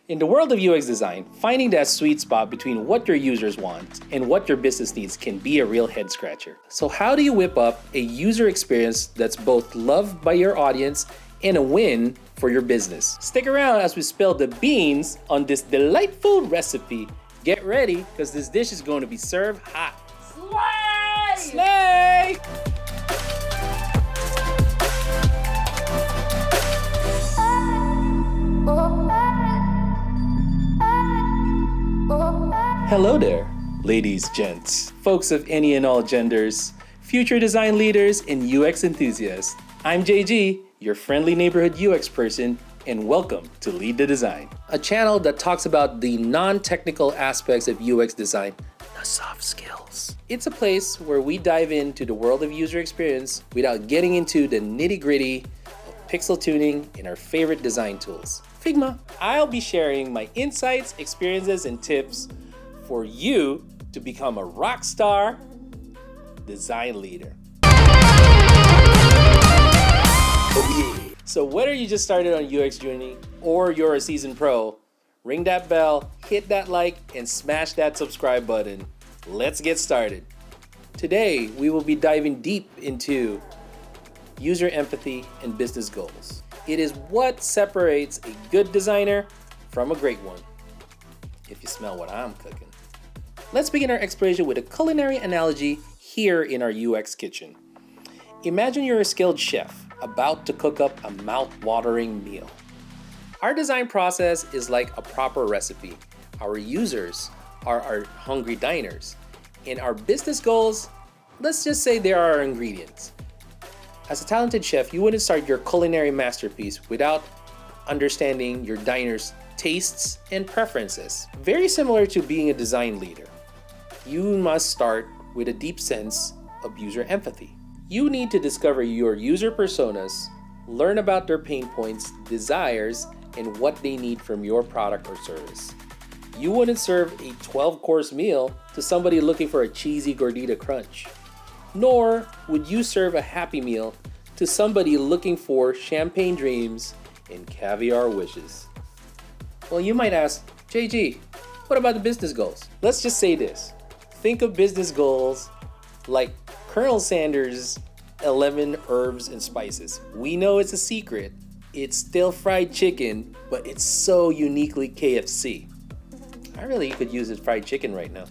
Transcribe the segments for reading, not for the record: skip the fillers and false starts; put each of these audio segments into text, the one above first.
In the world of UX design, finding that sweet spot between what your users want and what your business needs can be a real head scratcher. So how do you whip up a user experience that's both loved by your audience and a win for your business? Stick around as we spill the beans on this delightful recipe. Get ready, because this dish is going to be served hot. Slay! Slay! Hello there, ladies, gents, folks of any and all genders, future design leaders, and UX enthusiasts. I'm JG, your friendly neighborhood UX person, and welcome to Lead the Design, a channel that talks about the non-technical aspects of UX design, the soft skills. It's a place where we dive into the world of user experience without getting into the nitty-gritty of pixel tuning and our favorite design tools, Figma. I'll be sharing my insights, experiences, and tips for you to become a rock star design leader. Oh yeah. So whether you just started on UX journey or you're a seasoned pro, ring that bell, hit that like, and smash that subscribe button. Let's get started. Today, we will be diving deep into user empathy and business goals. It is what separates a good designer from a great one, if you smell what I'm cooking. Let's begin our exploration with a culinary analogy here in our UX kitchen. Imagine you're a skilled chef about to cook up a mouth-watering meal. Our design process is like a proper recipe. Our users are our hungry diners, and our business goals, let's just say they are our ingredients. As a talented chef, you wouldn't start your culinary masterpiece without understanding your diners' tastes and preferences. Very similar to being a design leader. You must start with a deep sense of user empathy. You need to discover your user personas, learn about their pain points, desires, and what they need from your product or service. You wouldn't serve a 12-course meal to somebody looking for a cheesy gordita crunch. Nor would you serve a happy meal to somebody looking for champagne dreams and caviar wishes. Well, you might ask, JG, what about the business goals? Let's just say this. Think of business goals like Colonel Sanders' 11 herbs and spices. We know it's a secret. It's still fried chicken, but it's so uniquely KFC. I really could use this fried chicken right now.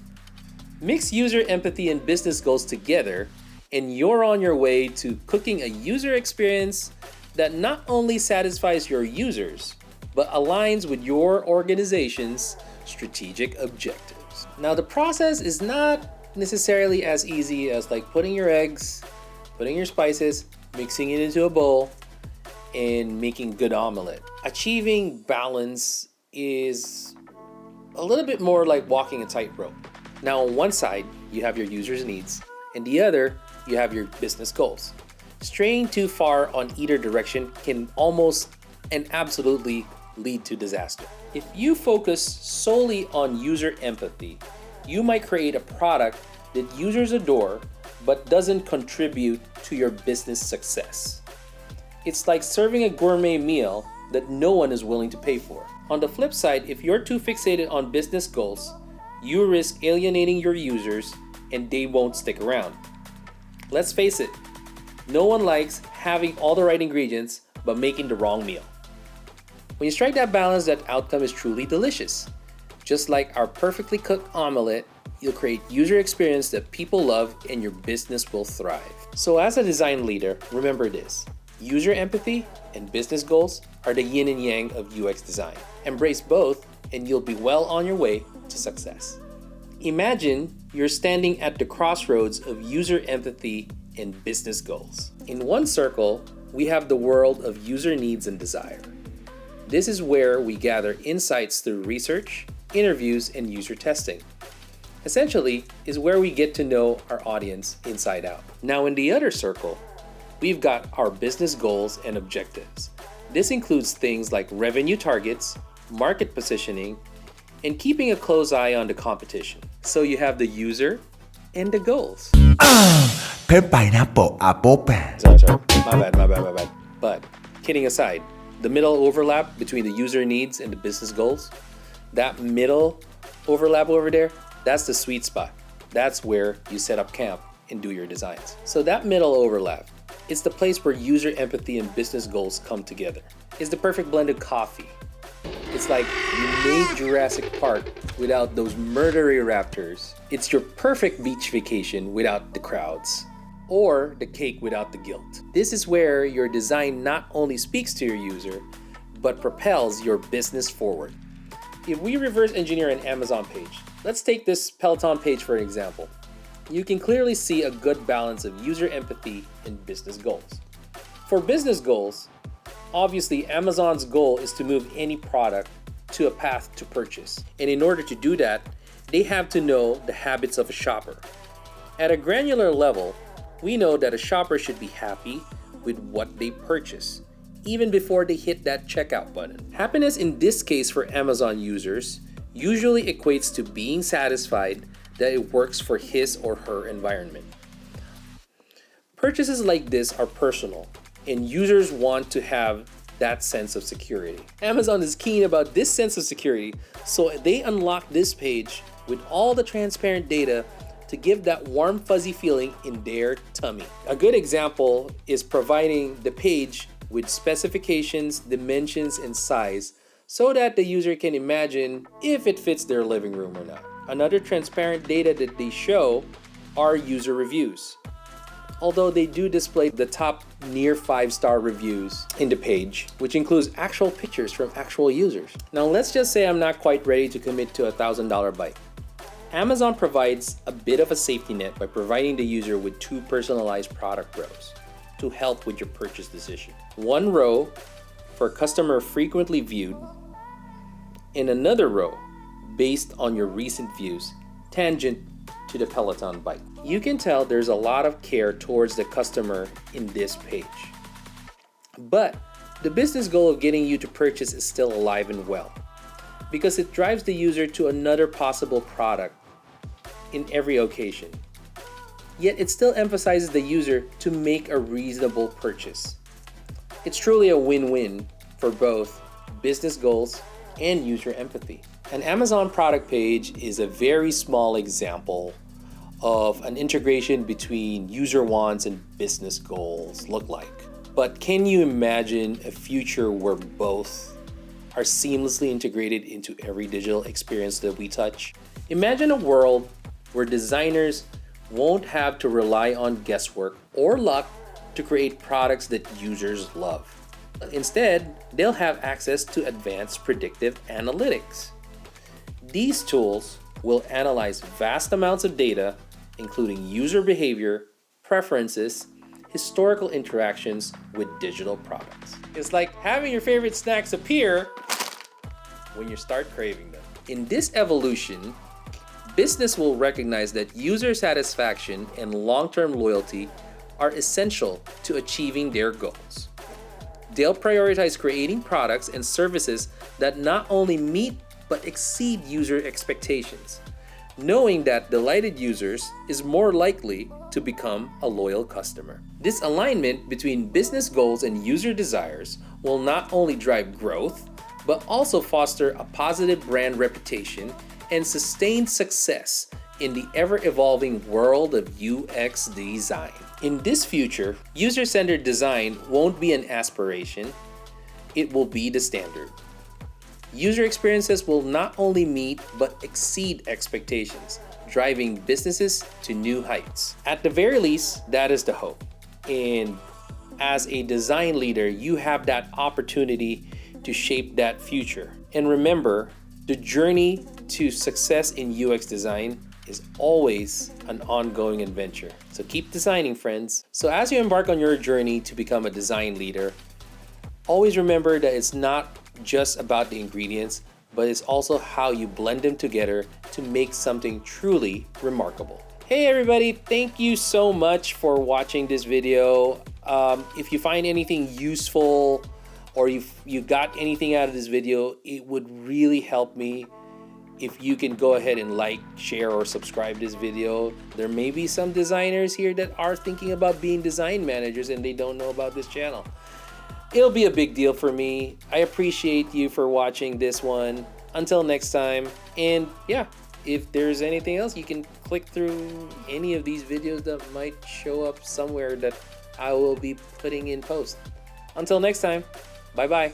Mix user empathy and business goals together, and you're on your way to cooking a user experience that not only satisfies your users, but aligns with your organization's strategic objectives. Now, the process is not necessarily as easy as like putting your eggs, putting your spices, mixing it into a bowl, and making good omelet. Achieving balance is a little bit more like walking a tightrope. Now, on one side, you have your users' needs, and the other, you have your business goals. Straying too far on either direction can almost and absolutely lead to disaster. If you focus solely on user empathy, you might create a product that users adore but doesn't contribute to your business success. It's like serving a gourmet meal that no one is willing to pay for. On the flip side, if you're too fixated on business goals, you risk alienating your users and they won't stick around. Let's face it, no one likes having all the right ingredients but making the wrong meal. When you strike that balance, that outcome is truly delicious. Just like our perfectly cooked omelet, you'll create user experience that people love and your business will thrive. So as a design leader, remember this. User empathy and business goals are the yin and yang of UX design. Embrace both and you'll be well on your way to success. Imagine you're standing at the crossroads of user empathy and business goals. In one circle, we have the world of user needs and desire. This is where we gather insights through research, interviews, and user testing. Essentially, is where we get to know our audience inside out. Now in the other circle, we've got our business goals and objectives. This includes things like revenue targets, market positioning, and keeping a close eye on the competition. So you have the user and the goals. Sorry. My bad. But kidding aside, the middle overlap between the user needs and the business goals, that middle overlap over there, that's the sweet spot. That's where you set up camp and do your designs. So that middle overlap, it's the place where user empathy and business goals come together. It's the perfect blend of coffee. It's like you made Jurassic Park without those murdery raptors. It's your perfect beach vacation without the crowds, or the cake without the guilt. This is where your design not only speaks to your user, but propels your business forward. If we reverse engineer an Amazon page, let's take this Peloton page for an example. You can clearly see a good balance of user empathy and business goals. For business goals, obviously Amazon's goal is to move any product to a path to purchase. And in order to do that, they have to know the habits of a shopper. At a granular level, we know that a shopper should be happy with what they purchase, even before they hit that checkout button. Happiness in this case for Amazon users usually equates to being satisfied that it works for his or her environment. Purchases like this are personal, and users want to have that sense of security. Amazon is keen about this sense of security, so they unlock this page with all the transparent data to give that warm fuzzy feeling in their tummy. A good example is providing the page with specifications, dimensions, and size so that the user can imagine if it fits their living room or not. Another transparent data that they show are user reviews. Although they do display the top near 5-star reviews in the page, which includes actual pictures from actual users. Now let's just say I'm not quite ready to commit to a $1,000 bike. Amazon provides a bit of a safety net by providing the user with 2 personalized product rows to help with your purchase decision. One row for customer frequently viewed, and another row based on your recent views, tangent to the Peloton bike. You can tell there's a lot of care towards the customer in this page. But the business goal of getting you to purchase is still alive and well, because it drives the user to another possible product in every occasion. Yet it still emphasizes the user to make a reasonable purchase. It's truly a win-win for both business goals and user empathy. An Amazon product page is a very small example of an integration between user wants and business goals look like. But can you imagine a future where both are seamlessly integrated into every digital experience that we touch? Imagine a world where designers won't have to rely on guesswork or luck to create products that users love. Instead, they'll have access to advanced predictive analytics. These tools will analyze vast amounts of data, including user behavior, preferences, historical interactions with digital products. It's like having your favorite snacks appear when you start craving them. In this evolution, business will recognize that user satisfaction and long-term loyalty are essential to achieving their goals. They'll prioritize creating products and services that not only meet but exceed user expectations, knowing that delighted users is more likely to become a loyal customer. This alignment between business goals and user desires will not only drive growth, but also foster a positive brand reputation and sustained success in the ever-evolving world of UX design. In this future, user-centered design won't be an aspiration, it will be the standard. User experiences will not only meet but exceed expectations, driving businesses to new heights. At the very least, that is the hope. And as a design leader, you have that opportunity to shape that future. And remember, the journey to success in UX design is always an ongoing adventure. So keep designing, friends. So as you embark on your journey to become a design leader, always remember that it's not just about the ingredients, but it's also how you blend them together to make something truly remarkable. Hey everybody, thank you so much for watching this video. If you find anything useful or you got anything out of this video, it would really help me if you can go ahead and like, share, or subscribe this video. There may be some designers here that are thinking about being design managers and they don't know about this channel. it'll be a big deal for me. I appreciate you for watching this one. Until next time, and yeah, if there's anything else, you can click through any of these videos that might show up somewhere that I will be putting in post. Until next time, bye bye.